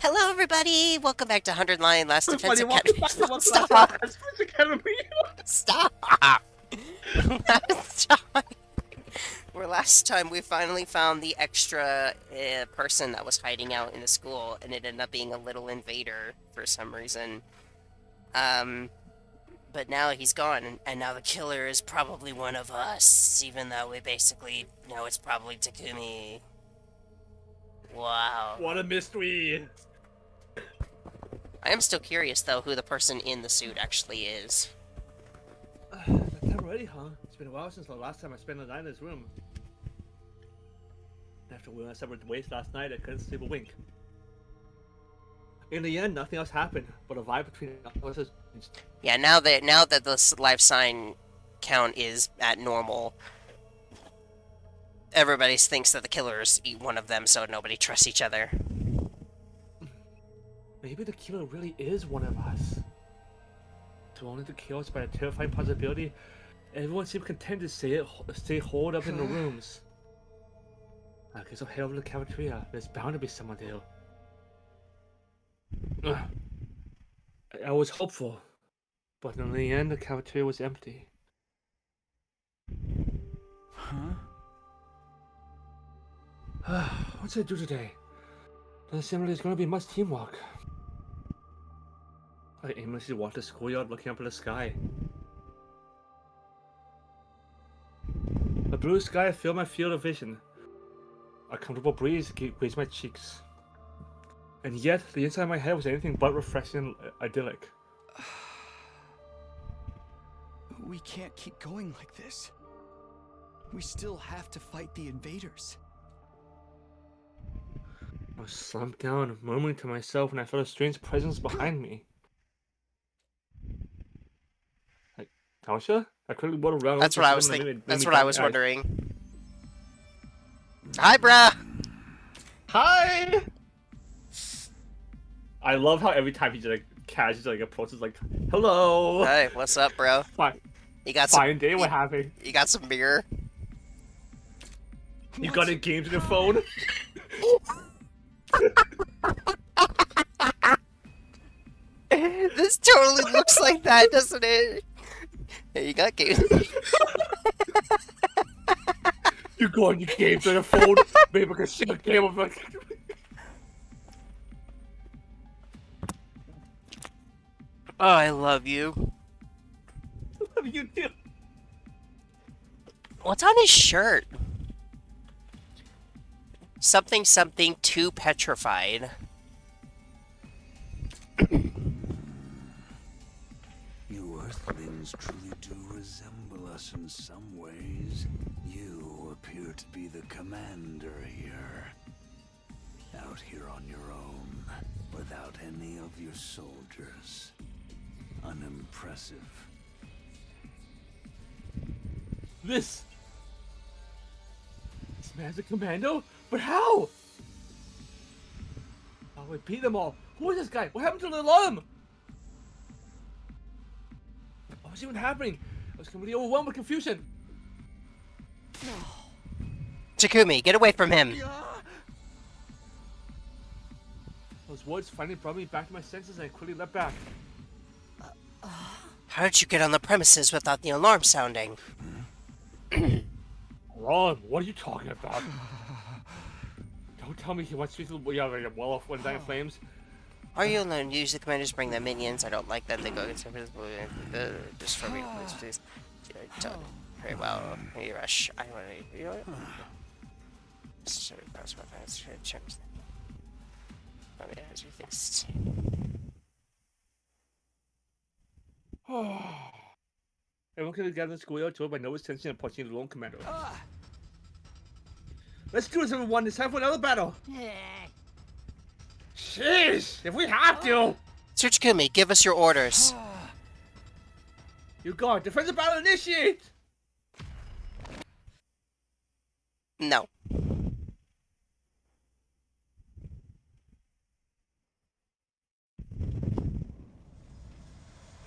Hello, everybody. Welcome back to 100 Line Last Defense Everybody, welcome Academy. back to What's Last Stop! Defense Academy. Stop! Last time, last time we finally found the extra person that was hiding out in the school, and it ended up being a little invader for some reason. Um, but now he's gone, and now the killer is probably one of us, even though we basically know it's probably Takumi. Wow. What a mystery. I am still curious, though, who the person in the suit actually is. That time already, huh? It's been a while since the last time I spent the night in this room. After we went separate ways last night, I couldn't sleep a wink. In the end, nothing else happened, but a vibe between us has changed. Yeah, now that the life sign count is at normal, everybody thinks that the killers eat one of them, so nobody trusts each other. Maybe the killer really is one of us. To only to kill us by a terrifying possibility, everyone seemed content to stay holed up in the rooms. I guess I'll head over to the cafeteria. There's bound to be someone there. I was hopeful, but in the end, the cafeteria was empty. Huh? What should I do today? Doesn't seem like there's going to be much teamwork. I aimlessly walked the schoolyard looking up at the sky. The blue sky filled my field of vision. A comfortable breeze grazed my cheeks. And yet, the inside of my head was anything but refreshing and idyllic. We can't keep going like this. We still have to fight the invaders. I was slumped down, murmuring to myself when I felt a strange presence behind me. Tausha? I quickly went around. That's what I was thinking. That's what I was wondering. Hi, bruh. Hi. I love how every time he just like casually approaches, like, "Hello." Hey, what's up, bro? Fine. You got some? Fine day. What happened? You got some beer? You got any games on your phone? This totally looks like that, doesn't it? Hey, you got games? You go on your games on your phone. Maybe I can share a game of it. Oh, I love you. What do you do? What's on his shirt? Something too petrified. You Earthlings truly do resemble us in some ways. You appear to be the commander here. Out here on your own, without any of your soldiers. Unimpressive. This man's a commando? But how? Oh, we beat them all. Who is this guy? What happened to the alarm? What was even happening? I was completely overwhelmed with confusion. Takumi, get away from him. Those words finally brought me back to my senses and I quickly leapt back. How did you get on the premises without the alarm sounding? Alarm? What are you talking about? Don't tell me he wants to well off when dying flames. Are you alone? Use the commanders bring their minions. I don't like that they go against just for me, please. Don't. Very well. Hey, rush. I want to. You know what? Sorry, pass my pants. Check. Oh yeah, as you think. Everyone can gather in the schoolyard told by Noah's tension and punching the lone commander. Let's do this, everyone. It's time for another battle. Jeez, if we have to. Sir Takumi, give us your orders. You go. Defensive battle initiate. No.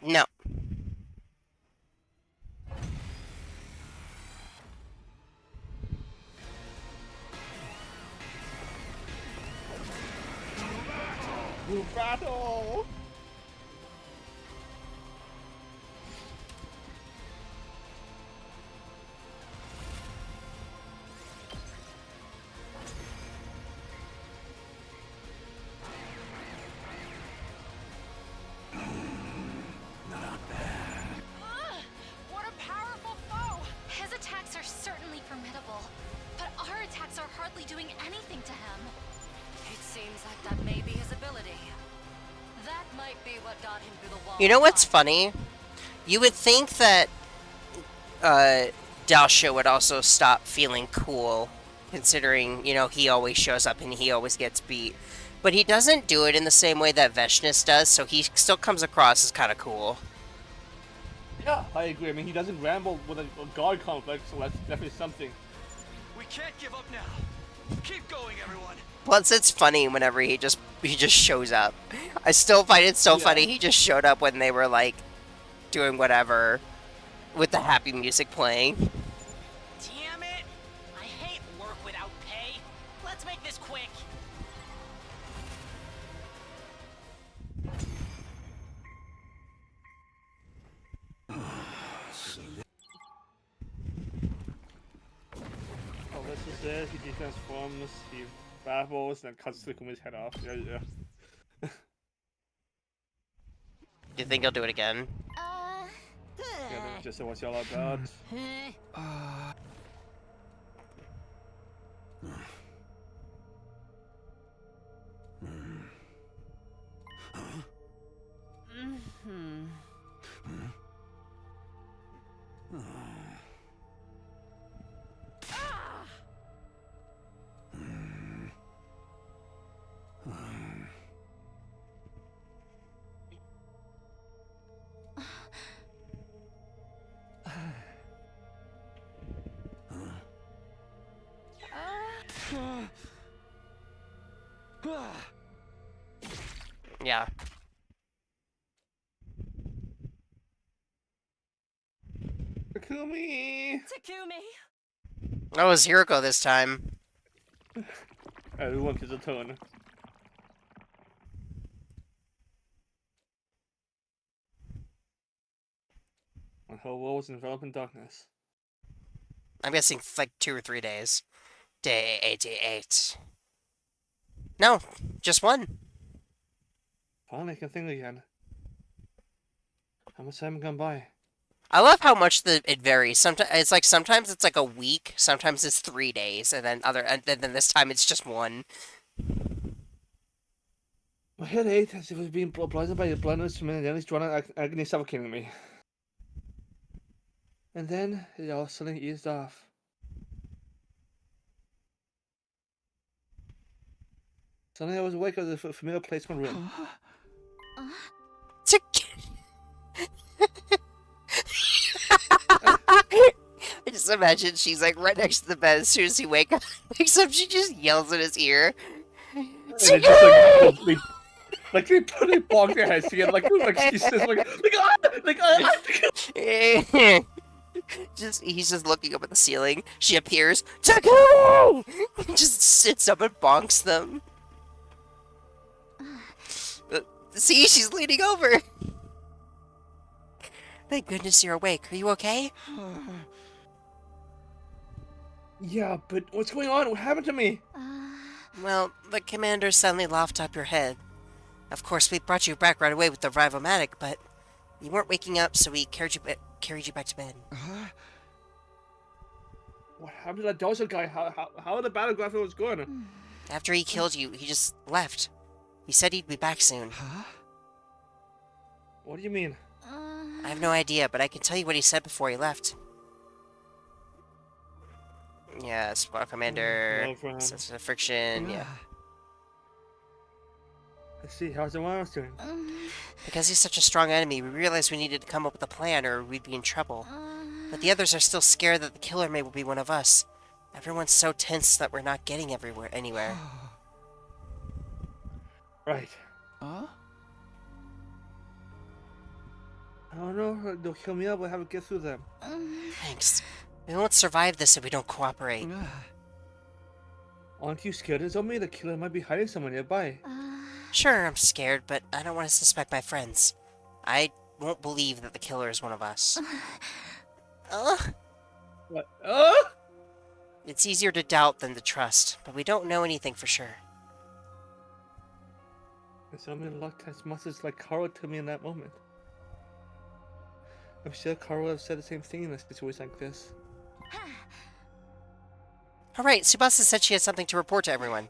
No. New battle! What a powerful foe! His attacks are certainly formidable, but our attacks are hardly doing anything to him. It seems like that may be his ability. That might be what got him through the wall. You know what's funny? You would think that Dalsha would also stop feeling cool, considering, you know, he always shows up and he always gets beat. But he doesn't do it in the same way that Veshnus does, so he still comes across as kind of cool. Yeah, I agree. I mean, he doesn't ramble with a god complex, so that's definitely something. We can't give up now. Keep going, everyone. Plus, it's funny whenever he just shows up. I still find it so funny he just showed up when they were, like, doing whatever with the happy music playing. Damn it! I hate work without pay. Let's make this quick. Oh, this is it. He transforms, he babbles, and then cuts Sukumi's head off. Yeah, yeah. Do you think he'll do it again? Yeah, that's just what y'all about. Yeah. Takumi! Takumi! Oh, it was Hiroko this time. Everyone gets a turn. When her world was enveloped in darkness. I'm guessing like 2 or 3 days. Day 88. No, just one. Finally, I can think again. How much time gone by? I love how much it varies. Sometimes it's like a week, sometimes it's 3 days, and then this time it's just one. My head ached as if it was being blinded by a blind instrument, and then it's drawn agony suffocating me. And then it all suddenly eased off. Suddenly I was awake at the familiar place in my room. I just imagine she's like right next to the bed as soon as he wakes up, she just yells in his ear. And it's just like they bonk their heads together, like she says, He's just looking up at the ceiling. She appears. Takumi! Just sits up and bonks them. See, she's leaning over. Thank goodness you're awake. Are you okay? Yeah, but what's going on? What happened to me? Well, the commander suddenly laughed up your head. Of course, we brought you back right away with the Rivomatic, but you weren't waking up, so we carried you back to bed. What happened to that Dozo guy? How the battleground was going? After he killed you, he just left. He said he'd be back soon. What do you mean? I have no idea, but I can tell you what he said before he left. Yeah, Spark Commander, sense of friction, yeah. I see. How's the wireless doing? Because he's such a strong enemy, we realized we needed to come up with a plan or we'd be in trouble. But the others are still scared that the killer may be one of us. Everyone's so tense that we're not getting anywhere. Right. Huh? I don't know. They'll kill me up. We'll have to get through them. Thanks. We won't survive this if we don't cooperate. Aren't you scared? It's only the killer might be hiding somewhere nearby. Sure, I'm scared, but I don't want to suspect my friends. I won't believe that the killer is one of us. What? It's easier to doubt than to trust, but we don't know anything for sure. There's so many luck test messages like Carl to me in that moment. I'm sure Carl would have said the same thing in a situation like this. Alright, Tsubasa said she had something to report to everyone.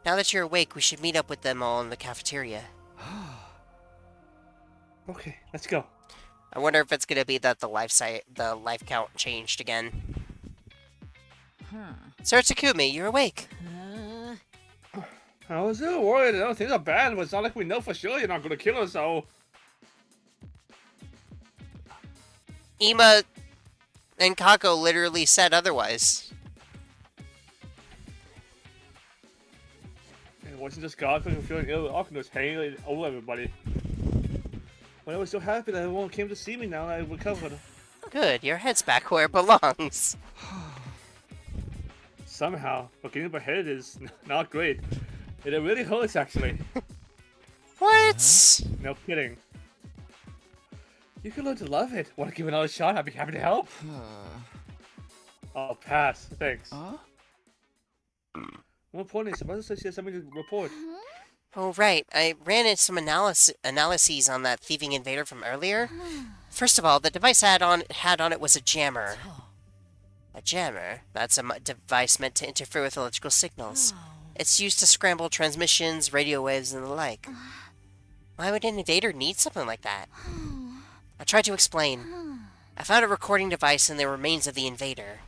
Now that you're awake, we should meet up with them all in the cafeteria. Okay, let's go. I wonder if it's gonna be that the life count changed again. Sir Takumi, you're awake. I was so worried. I don't think they're bad, but it's not like we know for sure you're not gonna kill us, so... Ima and Kako literally said otherwise. It wasn't just God feeling ill, Akano was hanging over everybody. But I was so happy that everyone came to see me now that I recovered. Good, your head's back where it belongs. Somehow, but getting beheaded is not great. It really hurts, actually. What? No kidding. You can learn to love it. Want to give it another shot? I'd be happy to help. I'll pass. Thanks. More importantly, Samantha said she has something to report. Oh, right. I ran into some analyses on that thieving invader from earlier. First of all, the device had on it was a jammer. A jammer? That's a device meant to interfere with electrical signals. It's used to scramble transmissions, radio waves, and the like. Why would an invader need something like that? I tried to explain. I found a recording device in the remains of the invader.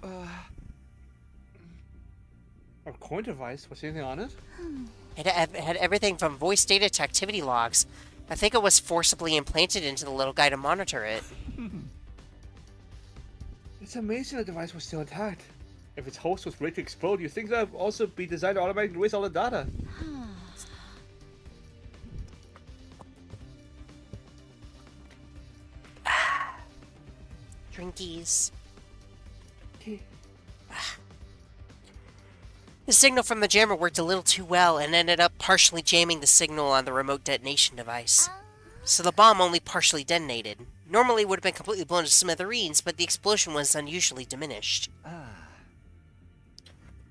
A coin device? Was anything on it? It had everything from voice data to activity logs. I think it was forcibly implanted into the little guy to monitor it. It's amazing the device was still intact. If its host was ready to explode, you'd think that would also be designed to automatically erase all the data. Drinkies. The signal from the jammer worked a little too well and ended up partially jamming the signal on the remote detonation device. So the bomb only partially detonated. Normally it would have been completely blown to smithereens, but the explosion was unusually diminished.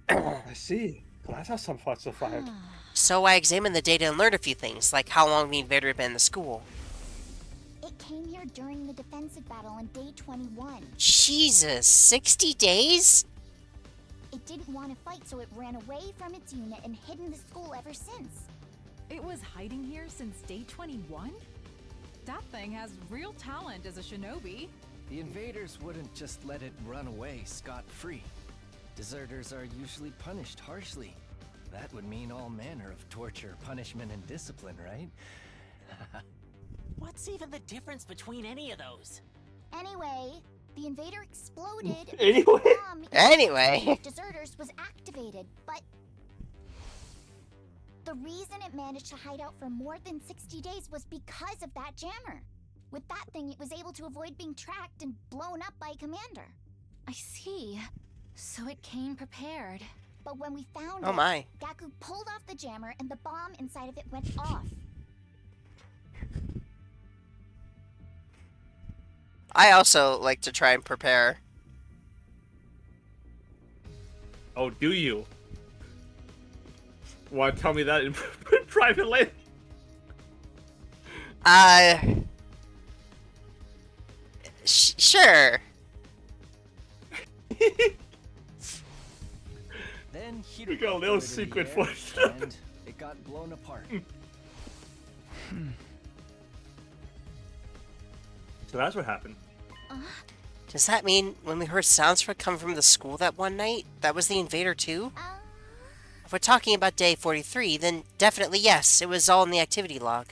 I see. Well, that's how some thoughts survived. So I examined the data and learned a few things, like how long the invader had been in the school. It came here during the defensive battle on day 21. Jesus, 60 days? It didn't want to fight, so it ran away from its unit and hid in the school ever since. It was hiding here since day 21? That thing has real talent as a shinobi. The invaders wouldn't just let it run away scot-free. Deserters are usually punished harshly. That would mean all manner of torture, punishment, and discipline, right? What's even the difference between any of those? Anyway, the invader exploded. Anyway? The bomb Anyway. inside Deserters was activated, but the reason it managed to hide out for more than 60 days was because of that jammer. With that thing, it was able to avoid being tracked and blown up by Commander. I see. So it came prepared. But when we found Oh my. Gaku pulled off the jammer and the bomb inside of it went off. I also like to try and prepare. Oh, do you? Want to tell me that in privately? Sure. Then he We got a little secret for you. and it got blown apart. So that's what happened. Does that mean when we heard sounds come from the school that one night, that was the invader too? If we're talking about day 43, then definitely yes, it was all in the activity log.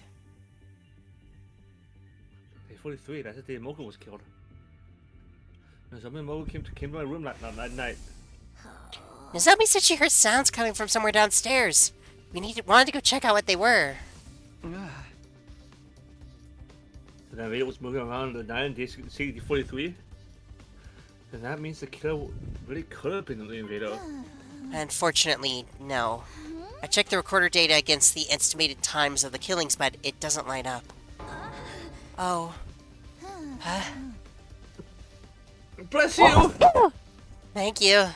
Day 43, that's the day Mocha was killed. Nozomi and Mocha came to my room that night. Nozomi said she heard sounds coming from somewhere downstairs. Wanted to go check out what they were. So the invader was moving around the night in day 43. Then that means the killer really could have been the invader. Unfortunately, no. I checked the recorder data against the estimated times of the killings, but it doesn't line up. Oh. Huh? Bless you! Thank you.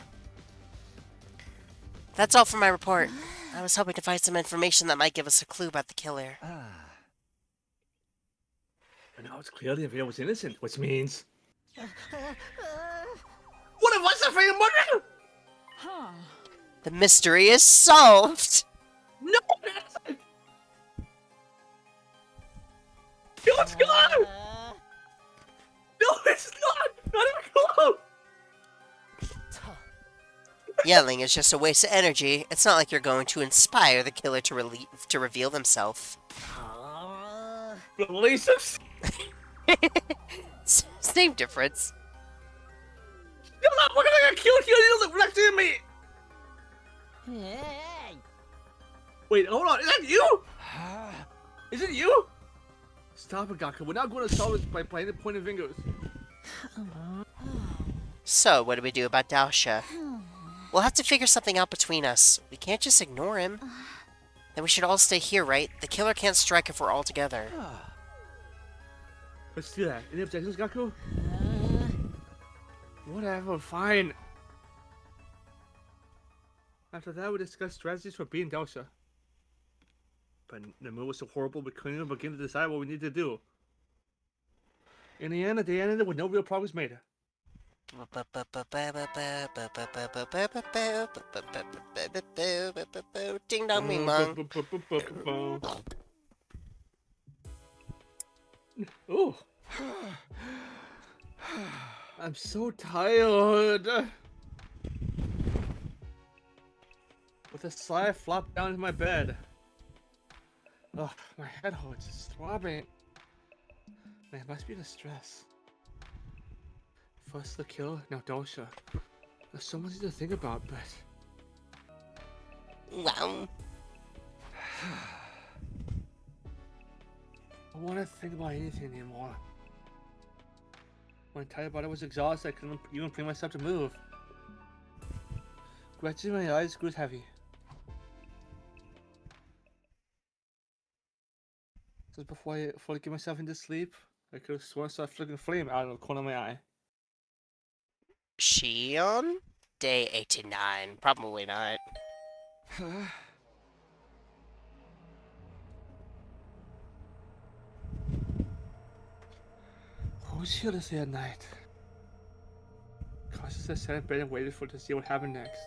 That's all for my report. I was hoping to find some information that might give us a clue about the killer. And now it's clear the invader was innocent, which means... What of us are freaking murdered? Huh. The mystery is solved! No! No, it's gone! No, it's not! Not even close! Yelling is just a waste of energy. It's not like you're going to inspire the killer to reveal themselves. Release us! Same difference. Shut up! We're gonna get killed here! You look next to me! Hey! Wait, hold on. Is that you? Is it you? Stop it, Gaku. We're not going to solve this by pointing fingers. So, what do we do about Daosha? We'll have to figure something out between us. We can't just ignore him. Then we should all stay here, right? The killer can't strike if we're all together. Let's do that. Any objections, Gaku? Whatever, fine. After that, we discussed strategies for beating Daosha. But the move was so horrible we couldn't even begin to decide what we needed to do. In the end, the day ended with no real progress made. Ding dong, bing bong. Oh, I'm so tired. With a sigh, I flopped down into my bed. Ugh, my head hurts. It's throbbing. Man, it must be the stress. First the kill, now Daosha. There's so much to think about, but... Wow. I don't want to think about anything anymore. My entire body was exhausted. I couldn't even bring myself to move. Gradually, my eyes grew heavy. Just before I fully get myself into sleep, I could have sworn I saw a flickering flame out of the corner of my eye. Shion? Day 89. Probably not. Who's here to say at night? Cautiously, I sat in bed and waited for to see what happened next.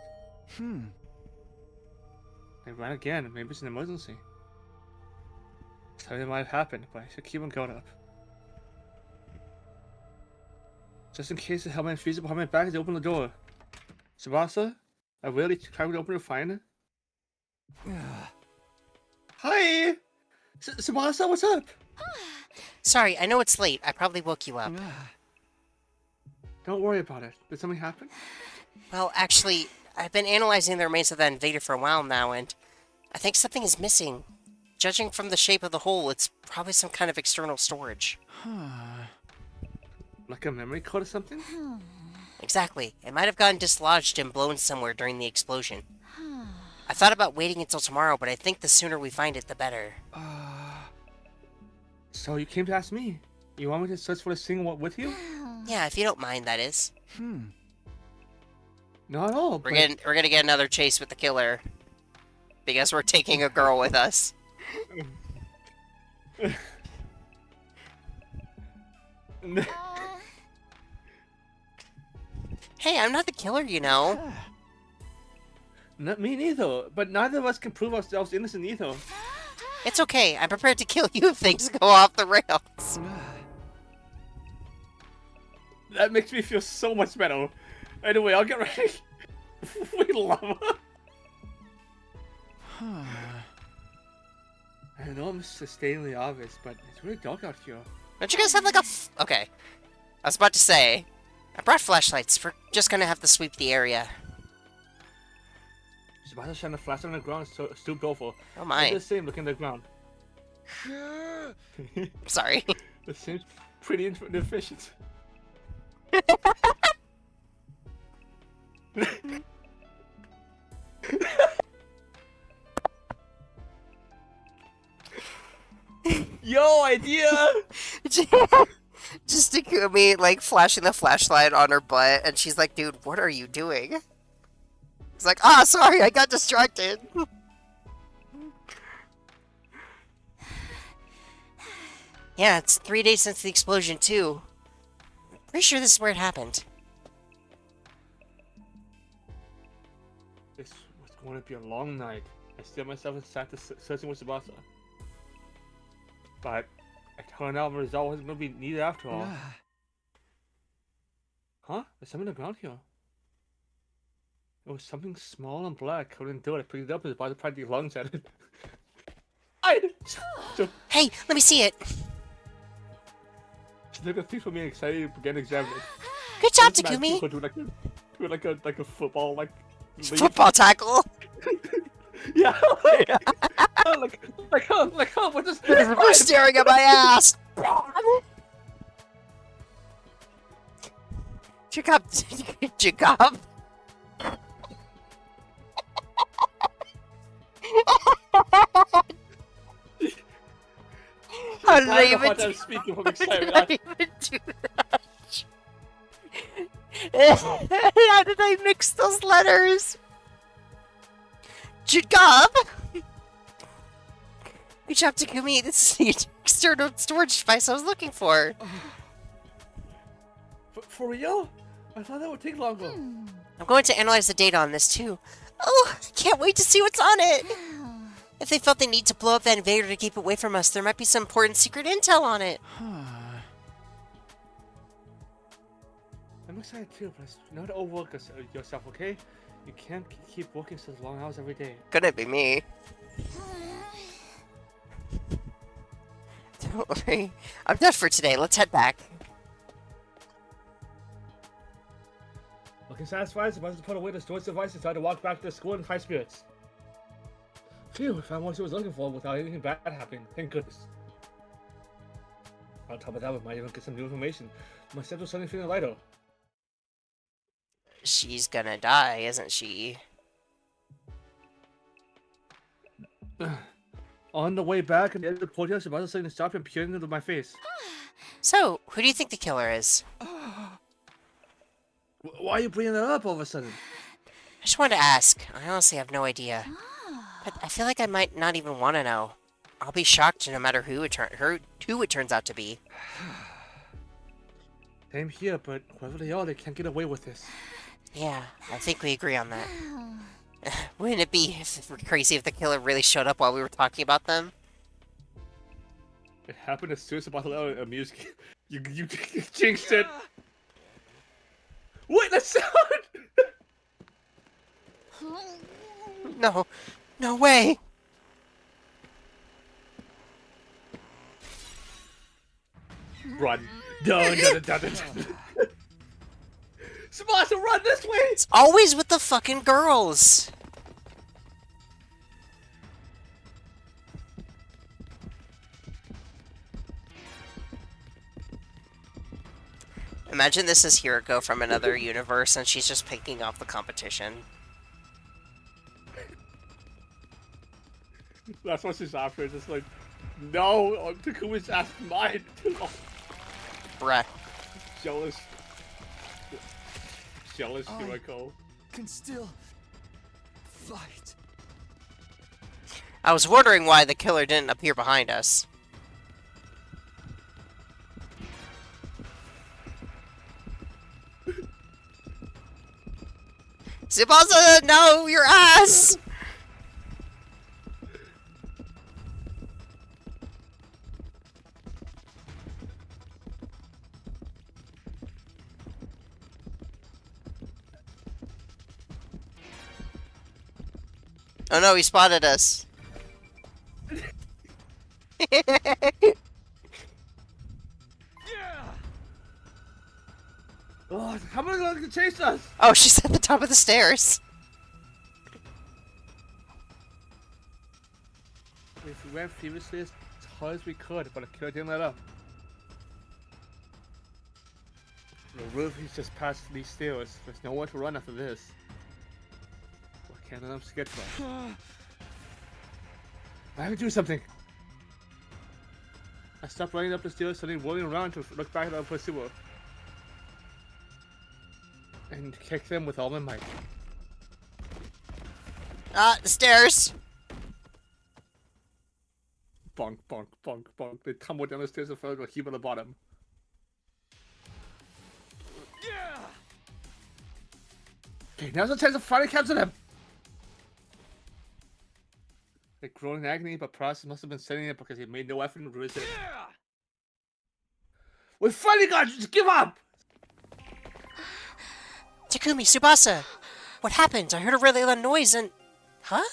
I ran again. Maybe it's an emergency. Something might have happened, but I should keep on going up. Just in case the helmet and freezer behind my back as I open the door. Tsubasa? I really tried to open to find it. Hi! Tsubasa, what's up? Sorry, I know it's late. I probably woke you up. Don't worry about it. Did something happen? Well, actually, I've been analyzing the remains of that invader for a while now, and I think something is missing. Judging from the shape of the hole, it's probably some kind of external storage. Like a memory card or something? Exactly. It might have gotten dislodged and blown somewhere during the explosion. I thought about waiting until tomorrow, but I think the sooner we find it, the better. So you came to ask me? You want me to search for this thing with you? Yeah, if you don't mind, that is. Not at all. We're gonna get another chase with the killer. Because we're taking a girl with us. Hey, I'm not the killer, you know. Not me neither, but neither of us can prove ourselves innocent either. It's okay. I'm prepared to kill you if things go off the rails. That makes me feel so much better. Anyway, I'll get ready. We love her. I know I'm sustainably obvious, but it's really dark out here. Don't you guys have like a okay. I was about to say, I brought flashlights. We're just gonna have to sweep the area. She's about to shine a flashlight on the ground, so stooped over. Oh my. The same, look in the ground. Sorry. It seems pretty inefficient. Yo, idea! Just Takumi, like, flashing the flashlight on her butt, and she's like, dude, what are you doing? He's like, ah, sorry, I got distracted. Yeah, it's 3 days since the explosion, too. Pretty sure this is where it happened. This was going to be a long night. I steeled myself and sat searching with Tsubasa. But it turned out the result wasn't going to be needed after all. Huh? There's something on the ground here. It was something small and black. I couldn't do it. I picked it up and was about to practically lunge at it. Hey, let me see it. She took a thief from me and excited to begin examining it. Good job, Just imagine Takumi. people do like a football leap. Football tackle. Yeah, what is You're staring at my ass. Jacob. Jacob. How did I even do speaking from excitement? How did I even do that? How did I mix those letters? Jacob! Good job, Takumi. This is the external storage device I was looking for. For real? I thought that would take longer. I'm going to analyze the data on this too. Oh, I can't wait to see what's on it. If they felt they need to blow up that invader to keep it away from us, there might be some important secret intel on it. I'm excited too, but not to overwork yourself, okay? You can't keep working such long hours every day. Couldn't be me. Don't worry. I'm done for today. Let's head back. Looking satisfied, Sebastian put away the storage device and decided to walk back to the school in high spirits. Phew, I found what she was looking for without anything bad happening. Thank goodness. On top of that, we might even get some new information. My steps are suddenly feeling lighter. She's gonna die, isn't she? On the way back, in the end of the courtyard, Sebastian suddenly stopped and peered into my face. So, who do you think the killer is? Why are you bringing that up all of a sudden? I just wanted to ask. I honestly have no idea. But I feel like I might not even want to know. I'll be shocked no matter who it turns out to be. Same here, but whoever they are, they can't get away with this. Yeah, I think we agree on that. Wouldn't it be crazy if the killer really showed up while we were talking about them? It happened as soon as about to let a music. You jinxed it. Wait, that sound! No, no way. Run. Dun, dun, dun, dun, dun. Sebastian, run this way! It's always with the fucking girls. Imagine this is Hiroko from another universe and she's just picking off the competition. That's what she's after, just like, no, Takuma's asked mine. Bruh. Jealous. Jealous, Hiroko. Can still fight. I was wondering why the killer didn't appear behind us. Tsubasa, no, your ass! Oh no, he spotted us. Oh, how am I going to chase us? Oh, she's at the top of the stairs. We ran furiously as hard as we could, but the killer didn't let up. The roof is just past these stairs. There's nowhere to run after this. What can't I sketch about? I have to do something. I stopped running up the stairs, suddenly rolling around to look back at the pursuer. And kick them with all my might. Ah, the stairs! Bonk, bonk, bonk, bonk. They tumble down the stairs and fell to a heap at the bottom. Okay, now's the chance to finally capture them! They groan in agony, but Process must have been sending it because he made no effort to resist. We finally got you! Just give up! Takumi, Tsubasa! What happened? I heard a really loud noise and... Huh?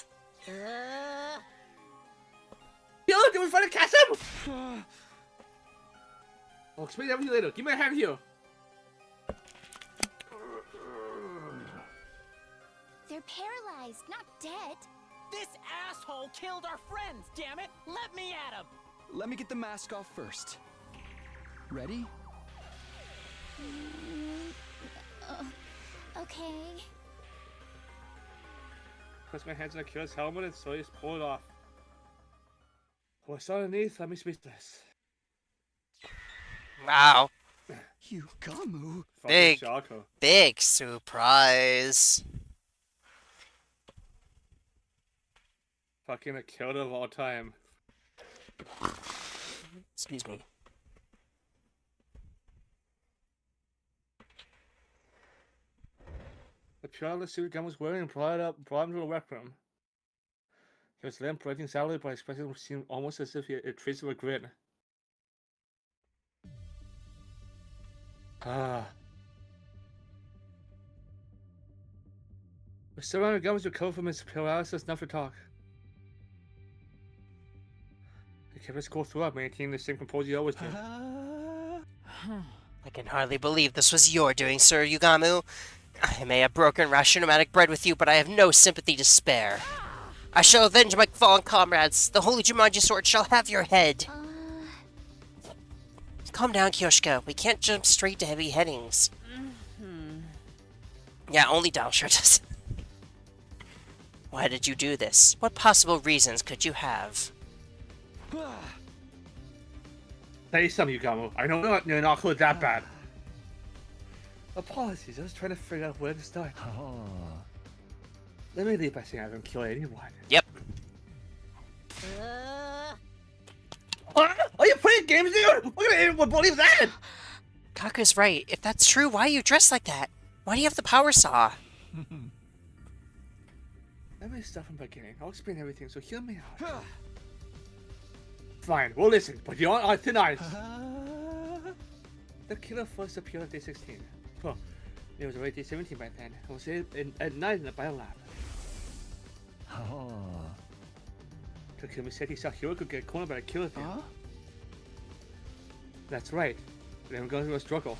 Yo, did we finally catch him? I'll explain everything later. Give me a hand here. They're paralyzed, not dead. This asshole killed our friends, damn it! Let me at him! Let me get the mask off first. Ready? Okay. Press my hands on the killer's helmet and slowly just pull it off. What's underneath? Let me speechless. Wow. Yugamu? Big. Shocker. Big surprise. Fucking the killer of all time. Excuse me. The purely suit Gun was wearing brought him to the rec room. He was then breathing sadly, but his expression seemed almost as if he had a trace of a grin. Ah. The surrounding Gun was recovered from his paralysis enough to talk. He kept his cool throughout, maintaining the same composure he always did. I can hardly believe this was your doing, Sir Yugamu. I may have broken rationomatic bread with you, but I have no sympathy to spare. I shall avenge my fallen comrades. The Holy Jumanji sword shall have your head. Calm down, Kyoshika. We can't jump straight to heavy headings. Yeah, only Dalsher does. Why did you do this? What possible reasons could you have? Say something, Yugamu. I know you're not close that bad. Apologies, I was trying to figure out where to start. Oh. Let me leave by saying I haven't killed anyone. Yep. Are you playing games, dude? What kind of idiot would believe that? Kaku's right. If that's true, why are you dressed like that? Why do you have the power saw? Let me start from the beginning. I'll explain everything, so hear me out. Fine, we'll listen, but you're on thin ice. The killer first appeared on day 16. Well, it was already day 17 by then. I was at night in the biolab. Oh. Takumi said he saw Hiroko get cornered by the killer thing. Huh? That's right. They were going through a struggle.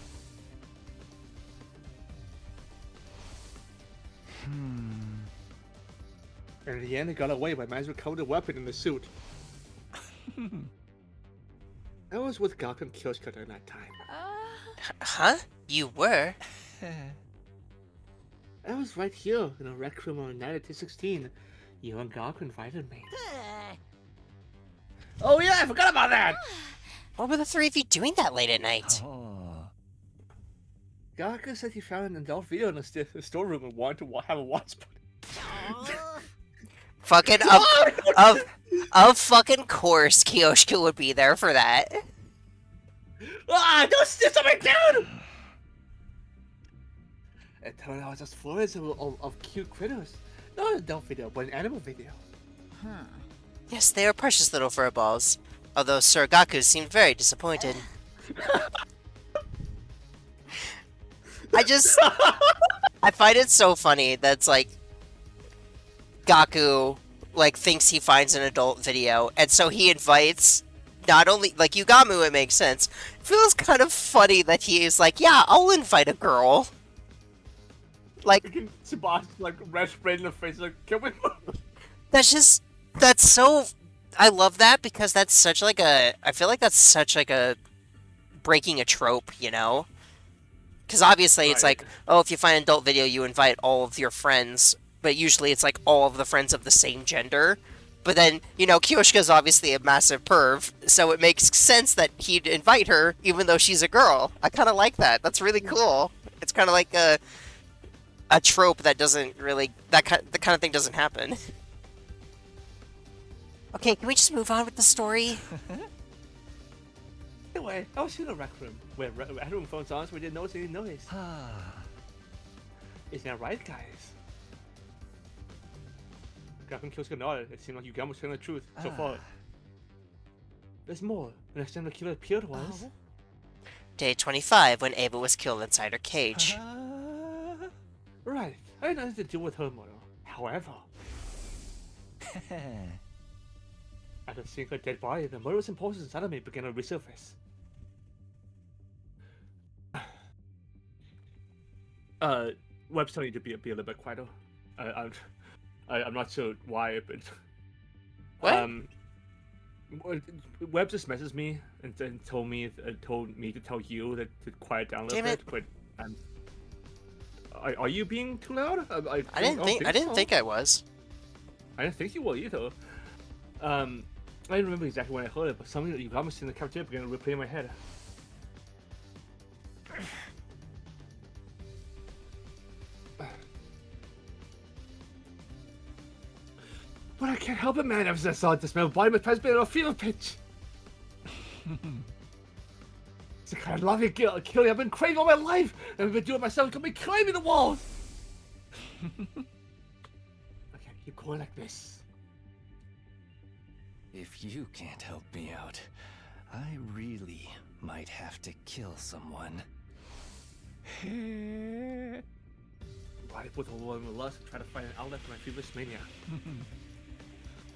And in the end, they got away by managing to recover the weapon in the suit. I was with Gaku and Kyoshika during that time. Huh? You were? I was right here in a rec room on night at 16. You and Gaku invited me. Oh yeah, I forgot about that! What were the three of you doing that late at night? Oh. Gaku said he found an adult video in the storeroom and wanted to have a watch party. Fucking of fucking course Kyoshika would be there for that. Ah, don't sit something down! It turned out it was just fluids of cute critters. Not an adult video, but an animal video. Yes, they are precious little fur balls. Although Sir Gaku seemed very disappointed. I find it so funny that's like Gaku like thinks he finds an adult video, and so he invites not only like Yugamu. It makes sense. It feels kind of funny that he is like, yeah, I'll invite a girl. Like Tsubasa like red sprayed in the face like, can we move? that's so. I love that because that's such like a. I feel like that's such like a breaking a trope, you know. Because obviously it's like, oh, if you find an adult video, you invite all of your friends, but usually it's like all of the friends of the same gender. But then, Kyoshika's obviously a massive perv, so it makes sense that he'd invite her, even though she's a girl. I kind of like that. That's really cool. It's kind of like a trope that doesn't really the kind of thing doesn't happen. Okay, can we just move on with the story? Anyway, I was in a rec room where everyone phones on, so we didn't notice any noise. Isn't that right, guys? Gavin Kyosuke nodded. It seemed like Yugamu was telling the truth so far. There's more. The next time the killer appeared was... Day 25, when Ava was killed inside her cage. Right. I had nothing to do with her murder. However... after seeing her dead body, the murderous impulses inside of me began to resurface. Web's telling you to be a little bit quieter. I'm not sure why, but What? Web just messaged me and told me to tell you to quiet down a little bit. But are you being too loud? I didn't think I was. I didn't think you were either. I didn't remember exactly when I heard it, but something that you got me in the cafeteria began to replay in my head. But I can't help it, man. Ever since I saw this man body, my past been at a fever pitch. It's the kind of love you killing I've been craving all my life. And I've been doing it myself. It's gonna be climbing the walls. I can't keep going like this. If you can't help me out, I really might have to kill someone. Right with a woman with lust and try to find an outlet for my feverish mania.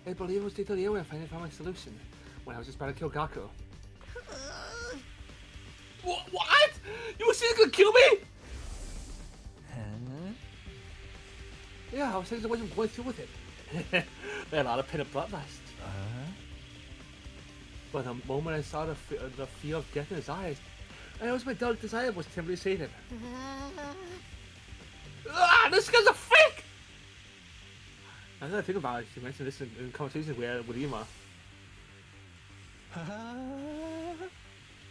I believe it was day 38 when I finally found my solution. When I was just about to kill Gaku. What? You were seriously gonna kill me? Yeah, I was saying I wasn't going through with it. They had a lot of pent up bloodlust. But the moment I saw the fear of death in his eyes, I was my dark desire was temporarily sated. This guy's a freak! I gotta think about it. She mentioned this in conversations with Ima.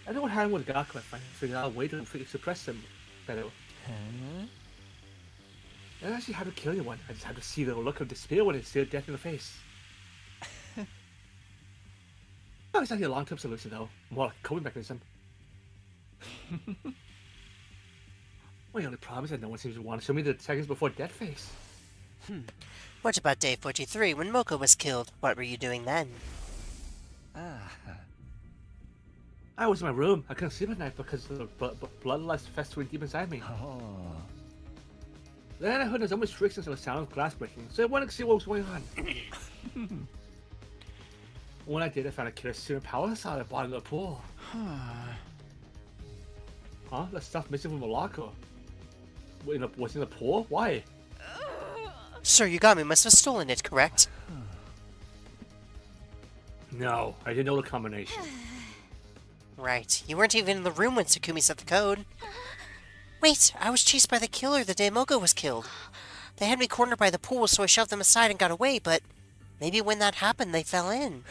I know what happened with Gaku. I figured out a way to suppress him better. I don't actually have to kill anyone. I just have to see the look of despair when they stare death in the face. Not exactly a long-term solution, though. More like a coping mechanism. My only problem is that no one seems to want to show me the seconds before death face. What about day 43, when Moko was killed? What were you doing then? I was in my room. I couldn't sleep at night because of the bloodlust festering deep inside me. Then I heard the zombie restrictions and the sound of glass breaking, so I wanted to see what was going on. When I did, I found a killer serum power inside the bottom of the pool. Huh? That stuff missing from the locker. Was in the pool? Why? Sir Yugami must have stolen it, correct? No, I didn't know the combination. Right. You weren't even in the room when Tsukumi set the code. Wait, I was chased by the killer the day Moko was killed. They had me cornered by the pool, so I shoved them aside and got away, but maybe when that happened, they fell in.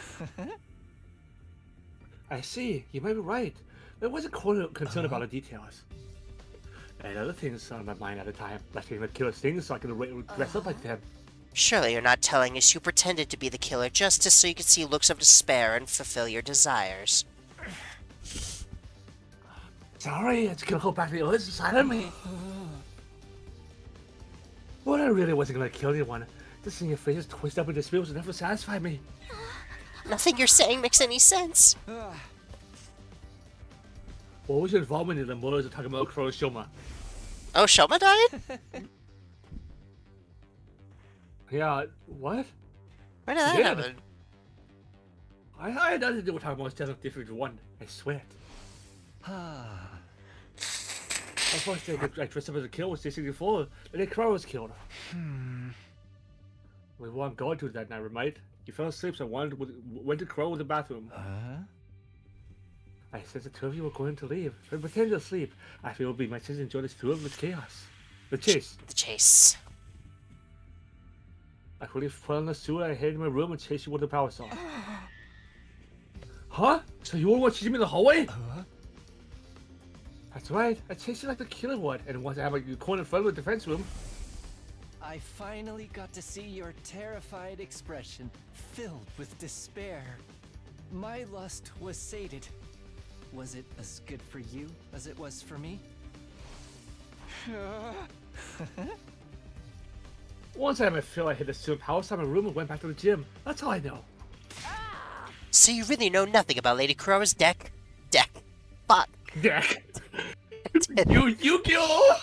I see. You might be right. I wasn't concerned about the details. I had other things on my mind at the time, like taking the killer's things so I could dress up like them. Surely you're not telling us you pretended to be the killer just so you could see looks of despair and fulfill your desires. Sorry, it's gonna go back to the others inside of me. But I really wasn't gonna kill anyone. Just seeing your faces twist up in despair would never satisfy me. Nothing you're saying makes any sense. What was your involvement in the murders of Takemoto Kuroshima? Oh, Shoma died? Yeah, what? Where did that happen? I had nothing to do with Takemoto's death of District 1, I swear it. The first day I dressed up as a killer was day 64, the day Kuro was killed. We weren't going to that night, right? You fell asleep, so I went to Kuro in the bathroom. I said the two of you were going to leave, so I pretended to sleep. I feel it would be my chance to enjoy this tour with chaos. The chase. The chase. I quickly put on the suit, I hid in my room and chased you with the power saw. Huh? So you were the one chasing me in the hallway? That's right. I chased you like the killer would, and once I have a corner in front of the defense room. I finally got to see your terrified expression, filled with despair. My lust was sated. Was it as good for you as it was for me? Once I had my fill, I hit the suit, power saw my room, and went back to the gym. That's all I know. So you really know nothing about Lady Kurora's deck? Fuck. Deck. Yu-Gi-Oh!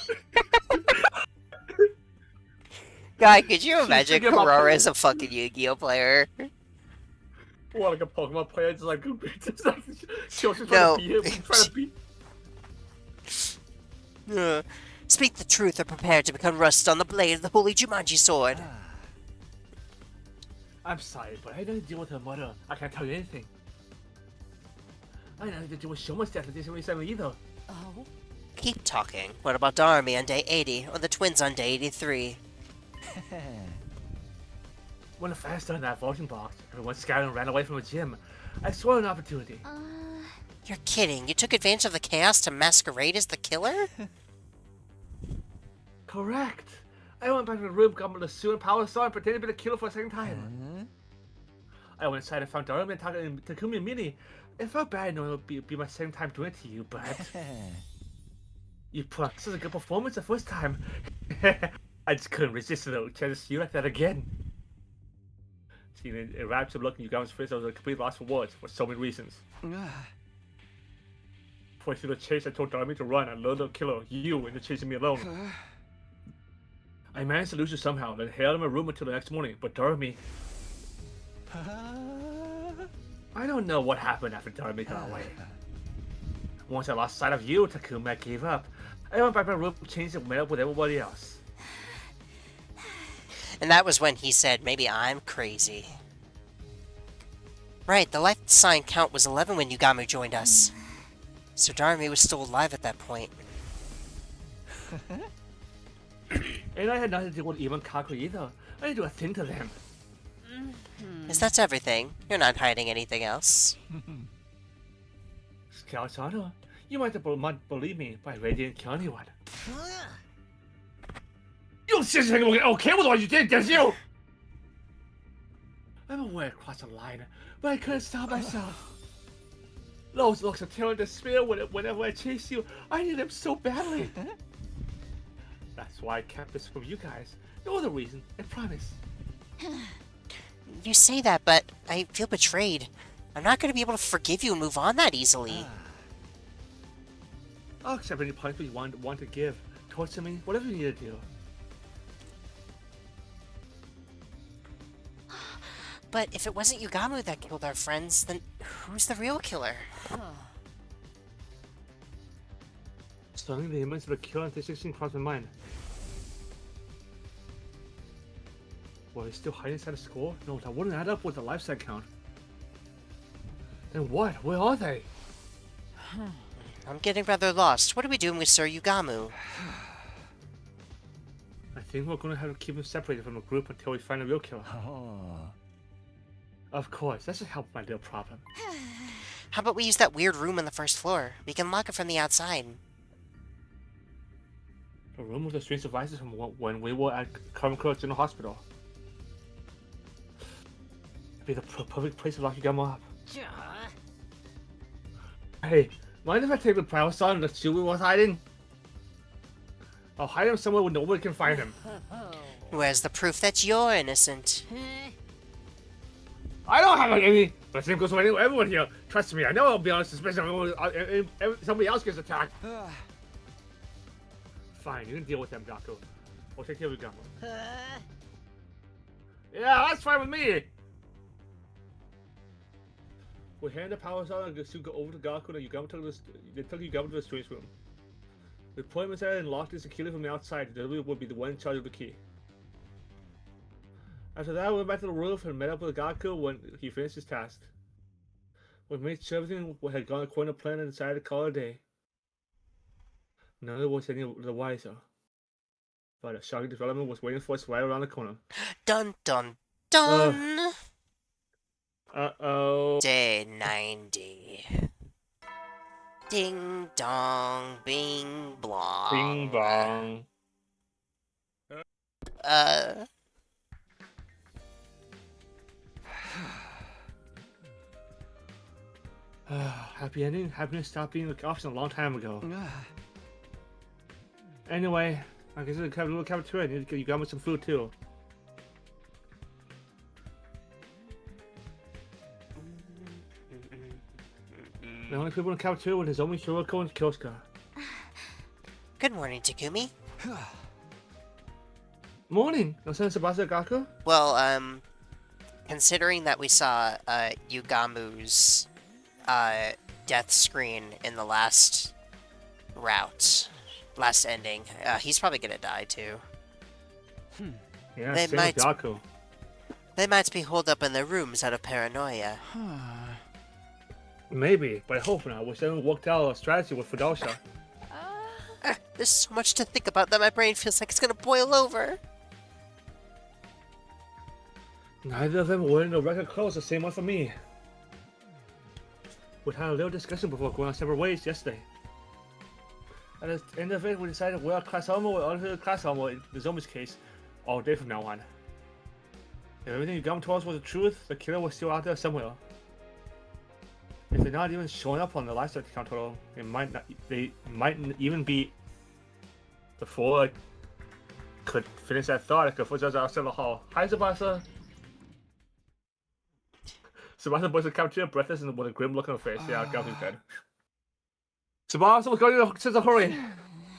Guy, could you imagine thinking about Kurora as a fucking Yu-Gi-Oh player? Or like a Pokemon player, just like she'll just No. trying to beat him, trying to beat. Speak the truth or prepare to become rust on the blade of the holy Jumanji sword. I'm sorry, but I don't deal with her mother. I can't tell you anything. I don't have to deal with so much death at this either. Oh? Keep talking. What about Darmy on day 80, or the twins on day 83? When the fire started in that voting box, everyone scattered and ran away from the gym. I saw an opportunity. You're kidding. You took advantage of the chaos to masquerade as the killer? Correct. I went back to the room, got the suit and power saw, and pretended to be the killer for a second time. I went inside and found Darmy and Takumi and Mini. It felt bad knowing it would be my second time doing it to you, but... You put on such a good performance the first time. I just couldn't resist the chance to see you like that again. Seeing a rapture look in Yugamu's face, I was a complete loss for words for so many reasons. Before I see the chase, I told Darmy to run and lure the killer, you, into chasing me alone. I managed to lose you somehow, then held in my room until the next morning, but Darmy... I don't know what happened after Darmy got away. Once I lost sight of you, Takumi, I gave up. I went back to my room, changed and met up with everybody else. And that was when he said, maybe I'm crazy. Right, the life sign count was 11 when Yugamu joined us. So Darmy was still alive at that point. And I had nothing to do with even Kaku either. I didn't do a thing to them. Is that everything? You're not hiding anything else. Scout's honor. You might not believe me, but I really didn't kill anyone. You seriously okay with what you did, didn't you? I'm aware I crossed the line, but I couldn't stop myself. Those looks of terror and despair whenever I chased you, I needed them so badly. That's why I kept this from you guys. No other reason, I promise. You say that, but I feel betrayed. I'm not going to be able to forgive you and move on that easily. I'll accept any punishment you want to give. Torture me, whatever you need to do. But if it wasn't Yugamu that killed our friends, then who's the real killer? Suddenly the image of the killer and 16 crossed my mind. Were they still hiding inside the school? No, that wouldn't add up with the lifestyle count. Then what? Where are they? I'm getting rather lost. What are we doing with Sir Yugamu? I think we're gonna have to keep him separated from the group until we find the real killer. Of course, that should help my little problem. How about we use that weird room on the first floor? We can lock it from the outside. The room with the strange devices from when we were at Kamakura General Hospital. It'd be the perfect place to lock Yugamu up. Hey, mind if I take the power saw and the shoe we was hiding? I'll hide him somewhere where nobody can find him. Where's the proof that you're innocent? I don't have any. But same goes for everyone here. Trust me, I know I'll be honest, especially if somebody else gets attacked. Fine, you can deal with them, Gaku. We'll take care of Yugamu. Yeah, that's fine with me. We hand the power saw and go over to Gaku and Yugamu took Yugamu to the strange room. We put him inside and locked it securely from the outside. The would be the one in charge of the key. After that, we went back to the roof and met up with Gaku when he finished his task. We made sure everything had gone according to plan and decided to call it a day. None of us any the wiser. but a shocking development was waiting for us right around the corner. Dun dun dun. Uh-oh. Day 90. Ding dong, bing blong. Bing bong. Uh. Happy ending? Happiness stopped being the option a long time ago. Anyway, I guess it's a little cafeteria. You got me some food too. The only people in the cafeteria with his only Shiroko and Kyosuke. Good morning, Takumi. Morning! No sense about Gaku? Well, considering that we saw, Yugamu's, death screen in the last ending, he's probably gonna die too. Yeah, They same might- with Gaku. They might be holed up in their rooms out of paranoia. Maybe, but I hope not. We still worked out a strategy with Fudosha. There's so much to think about that my brain feels like it's gonna boil over. Neither of them were in the record close, the same one for me. We had a little discussion before going our separate ways yesterday. At the end of it, we decided to wear a class armor or other class armor in the zombie's case all day from now on. If everything you got told us was the truth, the killer was still out there somewhere. If they're not even showing up on the lifestyle count total, they might even be before I could finish that thought. I could footsteps outside the hall. Hi, Sabasa. Sabasa was the cafeteria, breathless and with a grim look on her face. Yeah, Gaku's dead. Sabasa, what's going on? Says a hurry.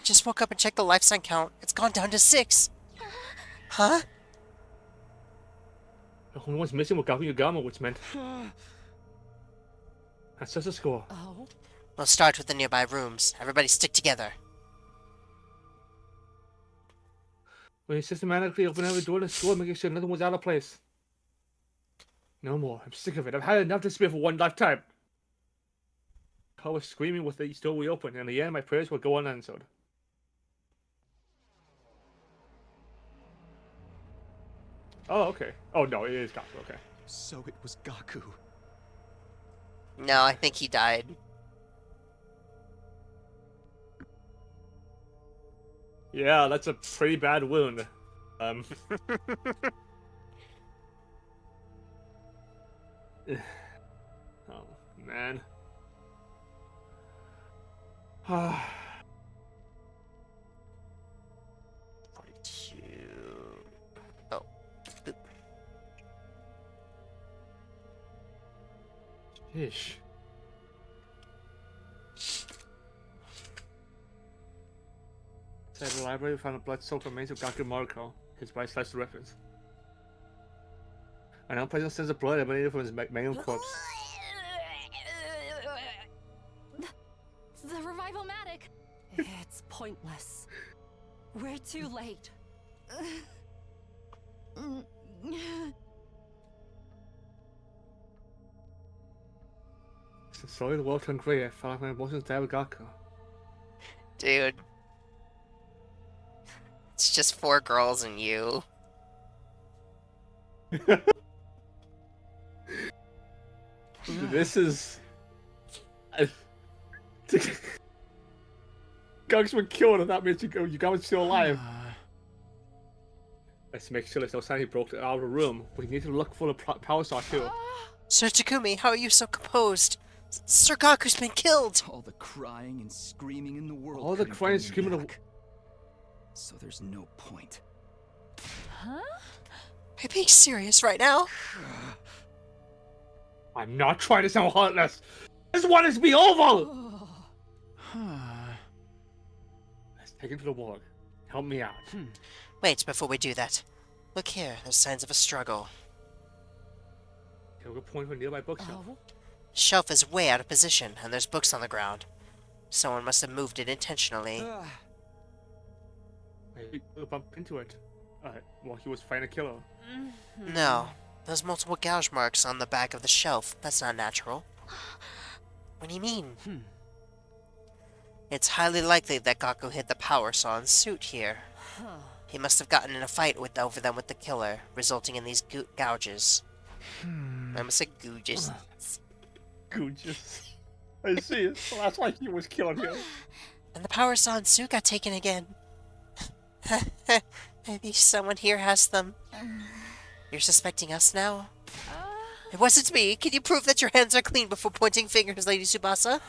Just woke up and checked the life sign count. It's gone down to 6. Huh? Only one's missing with Gaku Yugamu, which meant that's just a score. Oh. We'll start with the nearby rooms. Everybody stick together. We systematically open every door in the school, making sure nothing was out of place. No more. I'm sick of it. I've had enough to spare for one lifetime. I was screaming with the door reopened, and in the end, my prayers would go unanswered. Oh, okay. Oh, no, it is Gaku, okay. So it was Gaku. No, I think he died. Yeah, that's a pretty bad wound. Oh, man. Oh, boop. Ish. Inside the library, we found a blood-soaked remains of Gaku Mariko, his right slashed reference. An unpleasant sense of blood emanated from his mangled corpse. The revival-matic. It's pointless. We're too late. Since slowly the world turned gray, I felt like my emotions died with Gaku. Dude. It's just 4 girls and you. This is... Gaku's been killed and that means Yugamu's still alive. Let's make sure there's no sign he broke out of the room. We need to look for the power saw too. Sir Takumi, how are you so composed? Sir Gaku's been killed! All the crying and screaming in the world. All the couldn't crying and bring him screaming. back. So there's no point. Huh? Are you being serious right now? I'm not trying to sound heartless. I just want it to be over. Let's take him to the morgue. Help me out. Wait, before we do that. Look here, there's signs of a struggle. Take a point from a nearby bookshelf. Oh. The shelf is way out of position, and there's books on the ground. Someone must have moved it intentionally. Maybe we'll bump into it. While he was fighting a killer. No, there's multiple gouge marks on the back of the shelf. That's not natural. What do you mean? It's highly likely that Gaku hid the power saw and suit here. He must have gotten in a fight over them with the killer, resulting in these gouges. I almost said googes. Googes. I see it. So that's why he was killed here. And the power saw and Sue got taken again. Maybe someone here has them. You're suspecting us now? It wasn't me. Can you prove that your hands are clean before pointing fingers, Lady Tsubasa?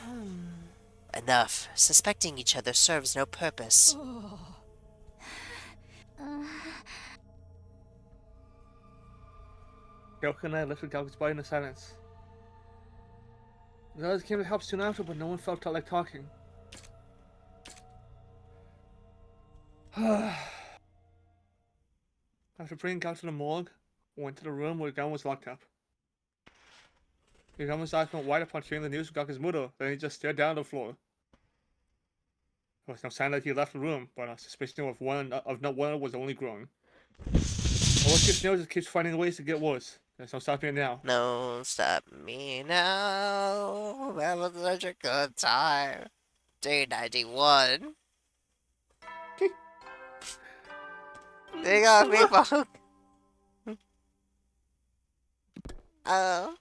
Enough. Suspecting each other serves no purpose. Gyoko and I lifted Galga's body in the silence. The others came to help soon after, but no one felt like talking. After bringing Gal to the morgue, we went to the room where Gal was locked up. Yugamu's eyes went wide upon hearing the news of Galga's murder, then he just stared down at the floor. There was no sign that he left the room, but our suspicion of not one was only growing. But what gets new is it keeps finding ways to get worse. There's no stopping it now. No, stop me now. That was such a good time. Day 91. Hang on, people. Oh.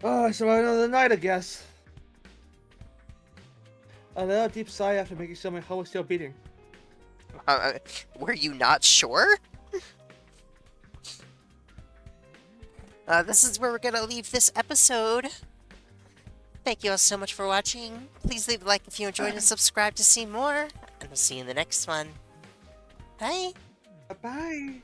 Oh, I survived another night, I guess. I let out a deep sigh after making sure my heart was still beating. Were you not sure? This is where we're gonna leave this episode. Thank you all so much for watching. Please leave a like if you enjoyed and subscribe to see more. And we'll see you in the next one. Bye! Bye!